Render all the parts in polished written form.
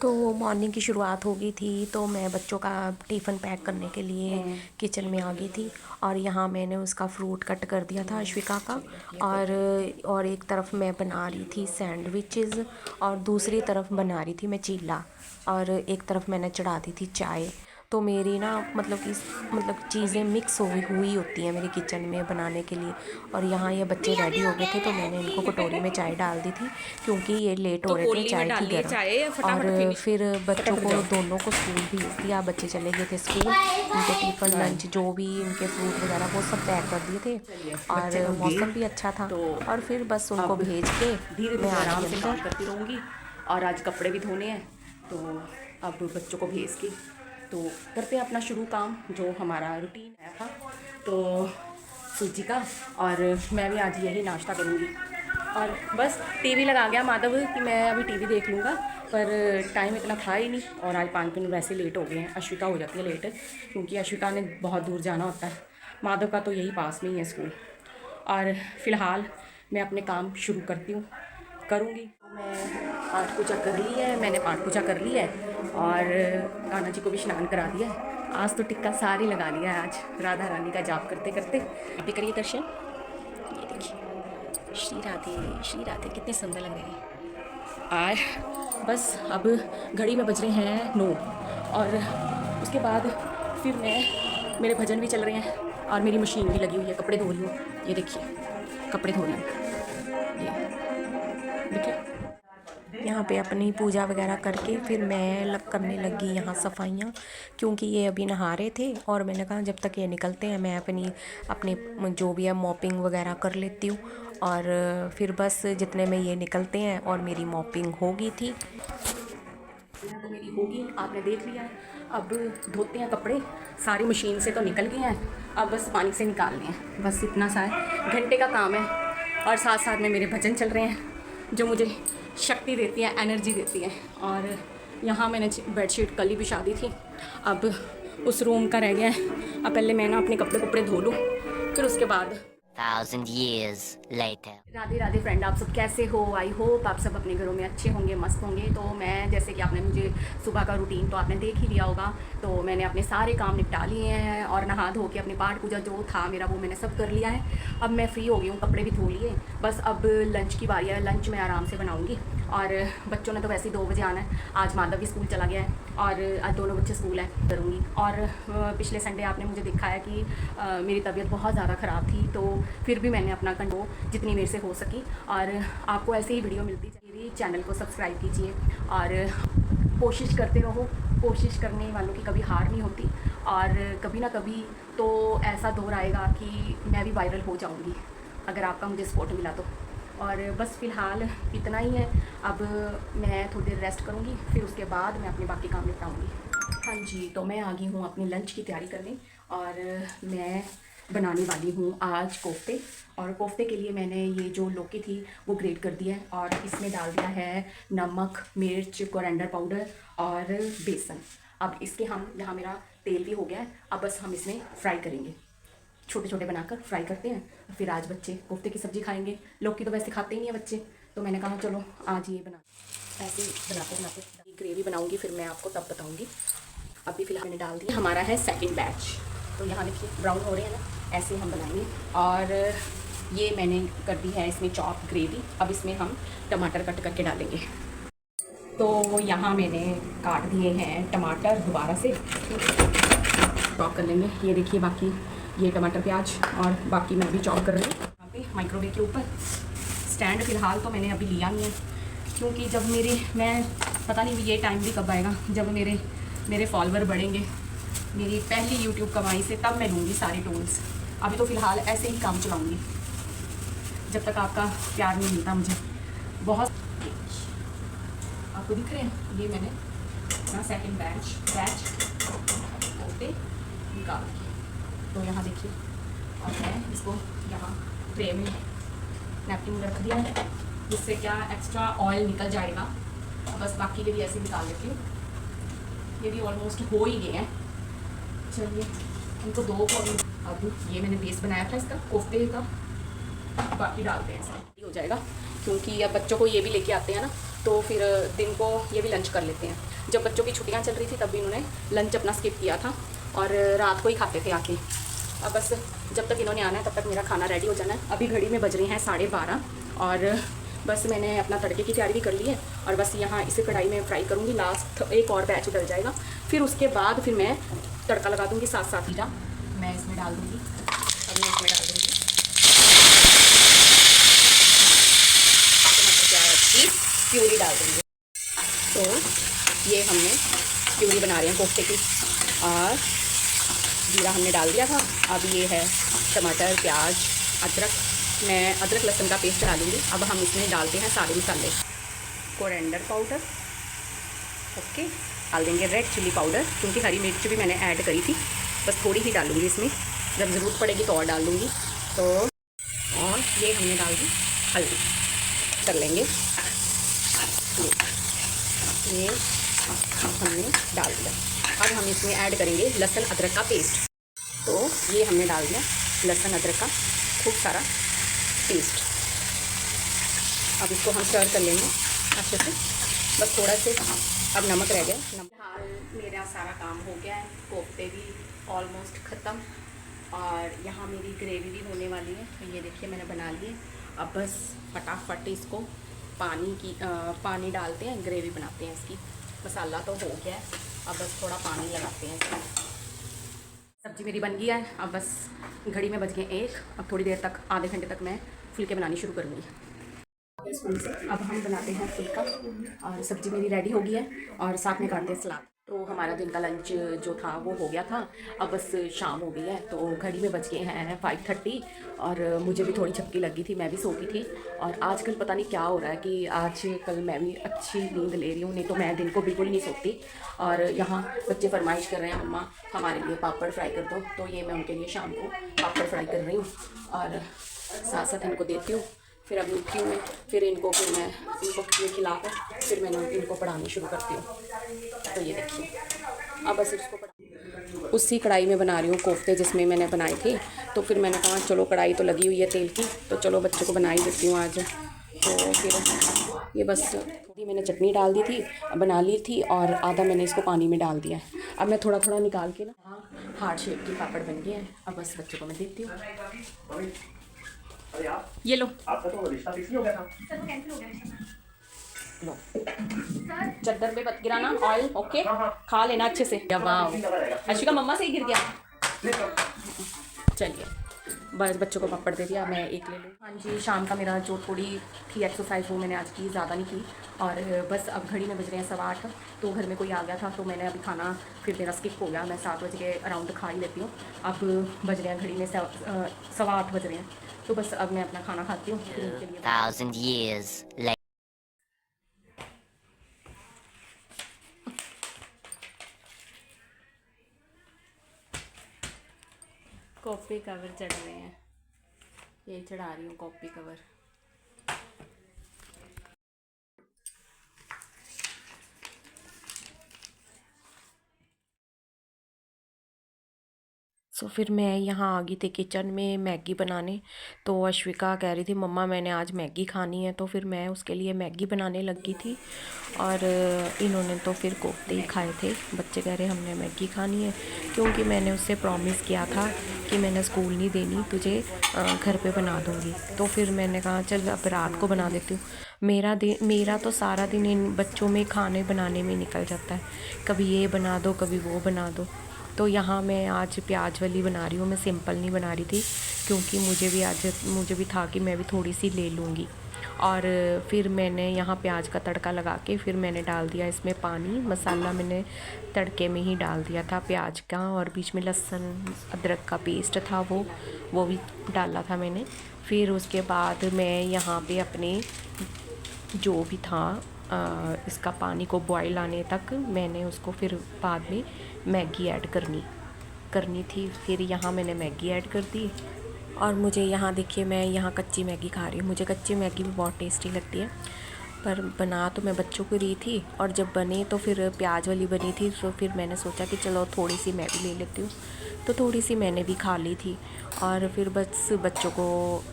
तो मॉर्निंग की शुरुआत हो गई थी, तो मैं बच्चों का टिफ़िन पैक करने के लिए किचन में आ गई थी। और यहाँ मैंने उसका फ्रूट कट कर दिया था अश्विका का। और एक तरफ मैं बना रही थी सैंडविचेस और दूसरी तरफ बना रही थी मैं चीला। और एक तरफ मैंने चढ़ा दी थी चाय। तो मेरी ना मतलब चीज़ें मिक्स हुई होती हैं मेरी किचन में बनाने के लिए। और यहाँ ये बच्चे रेडी हो गए थे, तो मैंने इनको कटोरी में चाय डाल दी थी क्योंकि ये लेट हो तो रहे थे, कोली में चाय थी डालिए गर्म। चाय, और फटाफट फिनिश, फिर बच्चों फटाफट को जाओ। दोनों को स्कूल भेज दिया। बच्चे चले गए थे स्कूल, उनके टिफ़िन लंच जो भी उनके फ्रूट वगैरह वो सब पैक कर दिए थे। चलिए बच्चे और तो मौसम भी गए, अच्छा था। तो और फिर बस उनको अब भेज के धीरे मैं धीरे आ आराम गई से काम अंदर। करती रहूँगी। और आज कपड़े भी धोने हैं, तो अब बच्चों को भेज के तो करते हैं अपना शुरू काम जो हमारा रूटीन है था। तो सूजी का, और मैं भी आज यही नाश्ता करूँगी। और बस टीवी लगा गया माधव कि मैं अभी टीवी देख लूँगा, पर टाइम इतना था ही नहीं। और आज 5 मिनट वैसे लेट हो गए हैं। अश्विका हो जाती है लेट, क्योंकि अश्विका ने बहुत दूर जाना होता है। माधव का तो यही पास में ही है स्कूल। और फ़िलहाल मैं अपने काम शुरू करती हूँ, करूँगी। मैं पाठ पूजा कर ली है, मैंने पाठ पूजा कर ली है और कान्हा जी को भी स्नान करा दिया है। आज तो टिक्का सारी लगा लिया है, आज राधा रानी का जाप करते करते। अभी करिए दर्शन, ये देखिए श्री राधे कितने सुंदर लग रहे हैं। आज बस अब घड़ी में बज रहे हैं 9, और उसके बाद फिर मेरे भजन भी चल रहे हैं और मेरी मशीन भी लगी हुई है, कपड़े धो रही हूँ। ये देखिए कपड़े धो रही हूँ, ये देखिए। यहाँ पे अपनी पूजा वगैरह करके फिर मैं करने लगी यहाँ सफाइयाँ, क्योंकि ये अभी नहा रहे थे। और मैंने कहा जब तक ये निकलते हैं मैं अपने जो भी है मॉपिंग वगैरह कर लेती हूँ। और फिर बस जितने में ये निकलते हैं और मेरी मॉपिंग हो गई थी। तो मेरी होगी, आपने देख लिया है। अब धोते हैं कपड़े, सारी मशीन से तो निकल गए हैं, अब बस पानी से निकालने हैं, बस इतना सा है। घंटे का काम है। और साथ साथ में मेरे भजन चल रहे हैं जो मुझे शक्ति देती है, एनर्जी देती है। और यहाँ मैंने बेडशीट कल ही बिछा दी थी, अब उस रूम का रह गया है। अब पहले मैं ना अपने कपड़े धो लूँ, फिर उसके बाद 1,000 years later. Radhe Radhe friend, आप सब कैसे हो? आई होप आप सब अपने घरों में अच्छे होंगे, मस्त होंगे। तो मैं, जैसे कि आपने मुझे सुबह का रूटीन तो आपने देख ही लिया होगा, तो मैंने अपने सारे काम निपटा लिए हैं और नहा धो के अपनी पाठ पूजा जो था मेरा वो मैंने सब कर लिया है। अब मैं फ्री हो गई हूँ, कपड़े भी धो लिए, बस अब लंच की बारी है। लंच मैं आराम से बनाऊँगी। और बच्चों ने तो वैसे ही 2 बजे आना है, आज माधव भी स्कूल चला गया है और आज दोनों बच्चे स्कूल है, करूँगी। और पिछले संडे आपने मुझे देखा है कि मेरी तबीयत बहुत ज़्यादा ख़राब थी, तो फिर भी मैंने अपना कंट्रोल जितनी मेरे से हो सकी। और आपको ऐसे ही वीडियो मिलती चाहिए। चैनल को सब्सक्राइब कीजिए और कोशिश करते रहो। कोशिश करने वालों की कभी हार नहीं होती, और कभी ना कभी तो ऐसा दौर आएगा कि मैं भी वायरल हो जाऊँगी, अगर आपका मुझे सपोर्ट मिला तो। और बस फ़िलहाल इतना ही है। अब मैं थोड़ी देर रेस्ट करूँगी, फिर उसके बाद मैं अपने बाकी काम निपटाऊँगी। हाँ जी, तो मैं आ गई हूँ अपनी लंच की तैयारी करने, और मैं बनाने वाली हूँ आज कोफ्ते। और कोफ्ते के लिए मैंने ये जो लौकी थी वो ग्रेट कर दिया है, और इसमें डाल दिया है नमक, मिर्च, कोरिएंडर पाउडर और बेसन। अब इसके हम, यहाँ मेरा तेल भी हो गया है, अब बस हम इसमें फ्राई करेंगे, छोटे छोटे बनाकर फ्राई करते हैं। फिर आज बच्चे कोफ्ते की सब्ज़ी खाएंगे, लौकी तो वैसे खाते ही नहीं है बच्चे, तो मैंने कहा चलो आज ये बना, ऐसे बनाते बनाते ग्रेवी बनाऊँगी, फिर मैं आपको तब बताऊँगी। अभी फिलहाल मैंने डाल दिया, हमारा है सेकंड बैच। तो यहाँ देखिए ब्राउन हो रहे हैं ना, ऐसे हम बनाएंगे। और ये मैंने कर दी है इसमें चॉप ग्रेवी। अब इसमें हम टमाटर कट करके डालेंगे। तो यहाँ मैंने काट दिए हैं टमाटर, दोबारा से चॉप कर लेंगे। ये देखिए, बाकी ये टमाटर प्याज, और बाकी मैं अभी चॉप कर रही हूँ। यहाँ पे माइक्रोवेव के ऊपर स्टैंड फ़िलहाल तो मैंने अभी लिया नहीं है, क्योंकि जब मैं पता नहीं ये टाइम भी कब आएगा जब मेरे फॉलोवर बढ़ेंगे, मेरी पहली यूट्यूब कमाई से, तब मैं लूँगी सारे टूल्स। अभी तो फ़िलहाल ऐसे ही काम चलाऊँगी जब तक आपका प्यार नहीं मिलता मुझे। बहुत आपको दिख रहे हैं, ये मैंने अपना सेकंड बैच होते निकाल दिए। तो यहाँ देखिए, और मैं इसको यहाँ ट्रे में नैपकिन में रख दिया है, जिससे क्या एक्स्ट्रा ऑयल निकल जाएगा। बस बाकी के भी ऐसे निकाल लेती हूँ। ये भी ऑलमोस्ट हो ही गए हैं। चलिए इनको दो को अब ये मैंने बेस बनाया था इसका कोफ्ते का, बाकी डालते हैं, ऐसा हो जाएगा। क्योंकि अब बच्चों को ये भी लेके आते हैं ना, तो फिर दिन को ये भी लंच कर लेते हैं। जब बच्चों की छुट्टियां चल रही थी तब भी इन्होंने लंच अपना स्किप किया था और रात को ही खाते थे आके। अब बस जब तक इन्होंने आना है तब तक मेरा खाना रेडी हो जाना है। अभी घड़ी में बज रही हैं 12:30 और बस मैंने अपना तड़के की तैयारी भी कर ली है और बस यहाँ इसे कढ़ाई में फ्राई करूँगी। लास्ट एक और बैच डल जाएगा, फिर उसके बाद फिर मैं तड़का लगा दूँगी साथ साथ। जीरा मैं इसमें डाल दूँगी, अब मैं इसमें डाल दूँगी टमाटर प्याज की प्यूरी डाल दूँगी। तो ये हमने प्यूरी बना रहे हैं कोफ्ते की और जीरा हमने डाल दिया था। अब ये है टमाटर प्याज अदरक, मैं अदरक लहसुन का पेस्ट डालूँगी। अब हम इसमें डालते हैं सारे मसाले। कोरिएंडर पाउडर, ओके, डाल देंगे रेड चिली पाउडर, क्योंकि हरी मिर्च भी मैंने ऐड करी थी, बस थोड़ी ही डालूँगी इसमें, जब ज़रूरत पड़ेगी तो और डाल दूँगी। तो और ये हमने डाल दी हल्दी, कर लेंगे ये हमने डाल दिया। अब हम इसमें ऐड करेंगे लहसुन अदरक का पेस्ट। तो ये हमने डाल दिया लहसुन अदरक का खूब सारा पेस्ट। अब इसको हम स्टर कर लेंगे अच्छे से, बस थोड़ा से अब नमक रह गया। हाँ, मेरा सारा काम हो गया है, कोफ्ते भी ऑलमोस्ट ख़त्म और यहाँ मेरी ग्रेवी भी होने वाली है। तो ये देखिए मैंने बना ली है। अब बस फटाफट इसको पानी डालते हैं, ग्रेवी बनाते हैं इसकी। मसाला तो हो गया है, अब बस थोड़ा पानी लगाते हैं इसमें। सब्ज़ी मेरी बन गई है, अब बस घड़ी में बज गए 1। अब थोड़ी देर तक, आधे घंटे तक मैं फुलके बनानी शुरू करूँगी। अब हम बनाते हैं फुल्का और सब्ज़ी मेरी रेडी हो गई है और साथ में काटते हैं सलाद। तो हमारा दिन का लंच जो था वो हो गया था। अब बस शाम हो गई है, तो घड़ी में बज गए हैं 5:30 और मुझे भी थोड़ी झपकी लगी थी, मैं भी सोती थी। और आजकल पता नहीं क्या हो रहा है कि आजकल मैं भी अच्छी नींद ले रही हूँ, नहीं तो मैं दिन को बिल्कुल नहीं सोती। और यहाँ बच्चे फरमाइश कर रहे हैं मम्मा हमारे लिए पापड़ फ्राई कर दो, तो ये मैं उनके लिए शाम को पापड़ फ्राई कर रही हूँ और साथ साथ इनको देती हूँ। फिर अब उठती हूँ मैं, फिर मैं इनको खिलाकर फिर मैंने इनको पढ़ानी शुरू करती हूँ। तो ये देखिए अब बस इसको उसी कढ़ाई में बना रही हूँ कोफ्ते जिसमें मैंने बनाए थे। तो फिर मैंने कहा चलो कढ़ाई तो लगी हुई है तेल की, तो चलो बच्चों को बना ही देती हूँ आज। तो फिर ये बस थोड़ी मैंने चटनी डाल दी थी, बना ली थी और आधा मैंने इसको पानी में डाल दिया है। अब मैं थोड़ा थोड़ा निकाल के ना हार्ट शेप की पापड़ बन गए हैं। अब बस बच्चों को मैं देती हूँ। ये लो, आपका तो रिश्ता फिक्स हो गया था। सर वो कैंसिल हो गया। लो चद्दर पे मत गिराना ऑयल, ओके, खा लेना अच्छे से। वाह अशिका मम्मा से ही गिर गया। चलिए बस बच्चों को पापड़ दे दिया, मैं एक ले लूँ। हाँ जी, शाम का मेरा जो थोड़ी थी एक्सरसाइज वो मैंने आज की, ज़्यादा नहीं की। और बस अब घड़ी में बज रहे हैं 8:15, तो घर में कोई आ गया था तो मैंने अभी खाना फिर मेरा स्किप हो गया। मैं 7 बजे के अराउंड खा ही लेती हूँ। अब बज रहे हैं घड़ी में 8:15 बज रहे हैं, तो बस अब मैं अपना खाना खाती हूँ। 2,000 years later. कॉफ़ी कवर चढ़ रहे हैं, ये चढ़ा रही हूँ कॉफ़ी कवर। सो फिर मैं यहाँ आ गई थी किचन में मैगी बनाने। तो अश्विका कह रही थी मम्मा मैंने आज मैगी खानी है, तो फिर मैं उसके लिए मैगी बनाने लगी थी। और इन्होंने तो फिर कोफ्ते ही खाए थे। बच्चे कह रहे हमने मैगी खानी है, क्योंकि मैंने उससे प्रॉमिस किया था कि मैंने स्कूल नहीं देनी तुझे, घर पे बना दूँगी। तो फिर मैंने कहा चल अब रात को बना देती हूँ। मेरा तो सारा दिन इन बच्चों में खाने बनाने में निकल जाता है, कभी ये बना दो कभी वो बना दो। तो यहाँ मैं आज प्याज वाली बना रही हूँ, मैं सिंपल नहीं बना रही थी, क्योंकि मुझे भी था कि मैं भी थोड़ी सी ले लूँगी। और फिर मैंने यहाँ प्याज का तड़का लगा के फिर मैंने डाल दिया इसमें पानी। मसाला मैंने तड़के में ही डाल दिया था प्याज का, और बीच में लहसुन अदरक का पेस्ट था वो भी डाला था मैंने। फिर उसके बाद मैं यहाँ पे अपने जो भी था इसका पानी को बॉयल आने तक मैंने उसको फिर बाद में मैगी ऐड करनी थी। फिर यहाँ मैंने मैगी ऐड कर दी। और मुझे यहाँ देखिए मैं यहाँ कच्ची मैगी खा रही हूँ। मुझे कच्ची मैगी भी बहुत टेस्टी लगती है, पर बना तो मैं बच्चों को रही थी, और जब बनी तो फिर प्याज वाली बनी थी, तो फिर मैंने सोचा कि चलो थोड़ी सी मैं भी ले लेती हूँ। तो थोड़ी सी मैंने भी खा ली थी। और फिर बस बच्चों को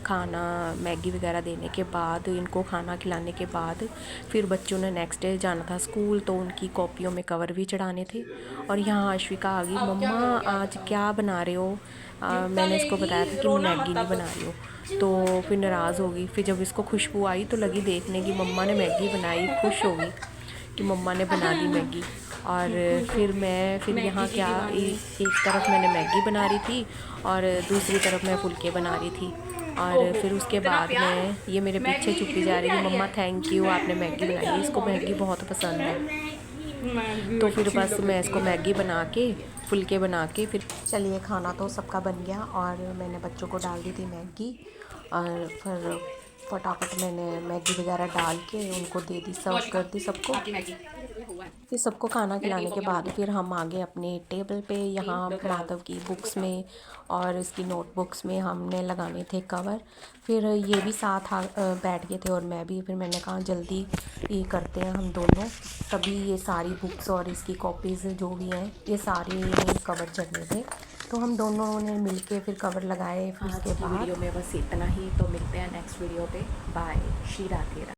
खाना मैगी वगैरह देने के बाद, इनको खाना खिलाने के बाद फिर बच्चों ने नेक्स्ट डे जाना था स्कूल, तो उनकी कॉपियों में कवर भी चढ़ाने थे। और यहाँ अश्विका आ गई, मम्मा आज क्या बना रहे हो? मैंने इसको बताया था कि मैं मैगी नहीं बना रही हूँ, तो फिर नाराज़ हो गई। फिर जब इसको खुशबू आई तो लगी देखने की मम्मा ने मैगी बनाई, खुश हो गई कि मम्मा ने बना दी मैगी। और फिर यहाँ क्या, एक तरफ मैंने मैगी बना रही थी और दूसरी तरफ मैं फुलके बना रही थी। और फिर उसके बाद में ये मेरे पीछे छुपी जा रही थी, मम्मा थैंक यू आपने मैगी बनाई, इसको मैगी बहुत पसंद है। तो फिर बस मैं इसको मैगी बना के, फुलके बना के, फिर चलिए खाना तो सबका बन गया और मैंने बच्चों को डाल दी थी मैगी। और फिर फटाफट मैंने मैगी वगैरह डाल के उनको दे दी, सर्व कर दी सबको। फिर सबको खाना खिलाने के बाद फिर हम आ गए अपने टेबल पे। यहाँ माधव की बुक्स में और इसकी नोटबुक्स में हमने लगाने थे कवर। फिर ये भी साथ बैठ गए थे और मैं भी। फिर मैंने कहा जल्दी ये करते हैं हम दोनों, तभी ये सारी बुक्स और इसकी कॉपीज़ जो भी हैं ये सारे कवर चढ़ने थे। तो हम दोनों ने मिलके फिर कवर लगाए। फिर उसके बाद वीडियो में बस इतना ही, तो मिलते हैं नेक्स्ट वीडियो पे। बाय, श्री राधे।